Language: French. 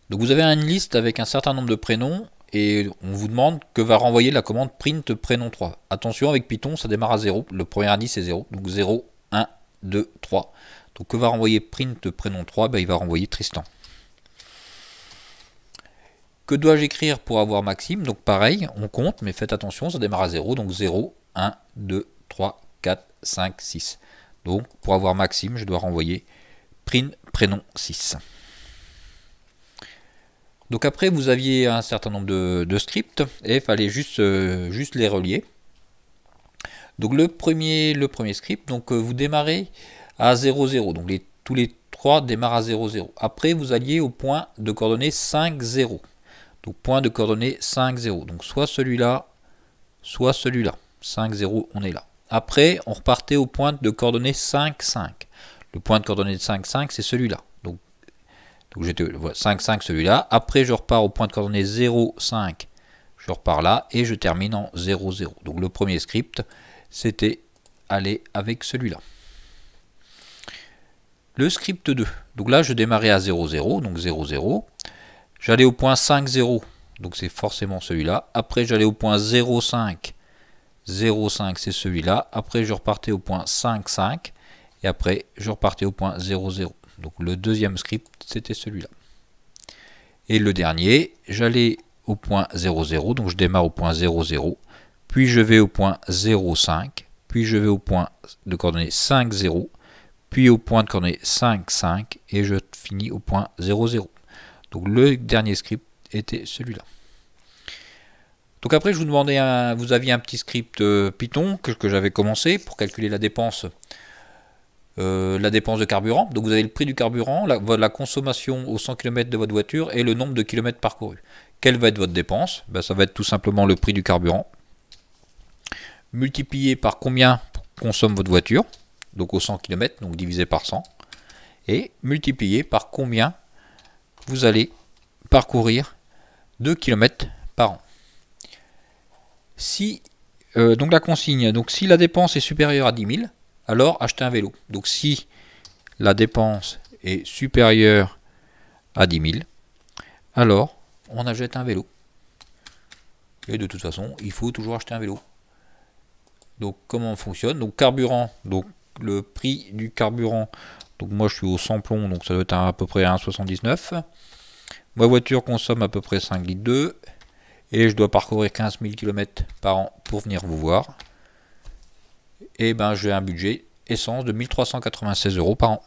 Donc vous avez une liste avec un certain nombre de prénoms et on vous demande que va renvoyer la commande print prénom 3. Attention, avec Python, ça démarre à 0. Le premier indice est 0. Donc 0, 1, 2, 3. Donc que va renvoyer print prénom 3 ? Il va renvoyer Tristan. Que dois-je écrire pour avoir Maxime ? Donc pareil, on compte, mais faites attention, ça démarre à 0. Donc 0, 1, 2, 3, 4, 5, 6. Donc pour avoir Maxime, je dois renvoyer print prénom 6. Donc après, vous aviez un certain nombre de scripts et il fallait juste les relier. Donc le premier script, donc vous démarrez à 0, 0. Donc tous les 3 démarrent à 0, 0. Après, vous alliez au point de coordonnées 5, 0. Donc point de coordonnées 5, 0. Donc soit celui-là, soit celui-là. 5, 0, on est là. Après, on repartait au point de coordonnées 5, 5. Le point de coordonnées de 5, 5, c'est celui-là. Donc j'étais 5, 5, celui-là. Après, je repars au point de coordonnées 0, 5. Je repars là et je termine en 0, 0. Donc le premier script, c'était aller avec celui-là. Le script 2. Donc là, je démarrais à 0, 0. Donc 0, 0. J'allais au point 5, 0. Donc c'est forcément celui-là. Après, j'allais au point 0, 5. 0, 5, c'est celui-là. Après, je repartais au point 5, 5. Et après, je repartais au point 0, 0. Donc le deuxième script, c'était celui-là. Et le dernier, j'allais au point 0, 0. Donc je démarre au point 0, 0. Puis je vais au point 0, 5. Puis je vais au point de coordonnées 5, 0. Puis au point de coordonnées 5, 5. Et je finis au point 0, 0. Donc le dernier script était celui-là. Donc après, je vous demandais, vous aviez un petit script Python que j'avais commencé pour calculer la dépense de carburant. Donc vous avez le prix du carburant, la consommation au 100 km de votre voiture et le nombre de kilomètres parcourus. Quelle va être votre dépense ? Ça va être tout simplement le prix du carburant multiplié par combien consomme votre voiture, donc au 100 km, donc divisé par 100, et multiplié par combien vous allez parcourir 2 km par an. Si donc la consigne, donc si la dépense est supérieure à 10 000, alors achetez un vélo. Donc si la dépense est supérieure à 10 000, alors on achète un vélo. Et de toute façon, il faut toujours acheter un vélo. Donc comment on fonctionne ? Donc carburant, donc le prix du carburant. Donc moi je suis au samplon, donc ça doit être à peu près 1,79. Ma voiture consomme à peu près 5 litres d'eau. Et je dois parcourir 15 000 km par an pour venir vous voir. Et j'ai un budget essence de 1 396 € par an.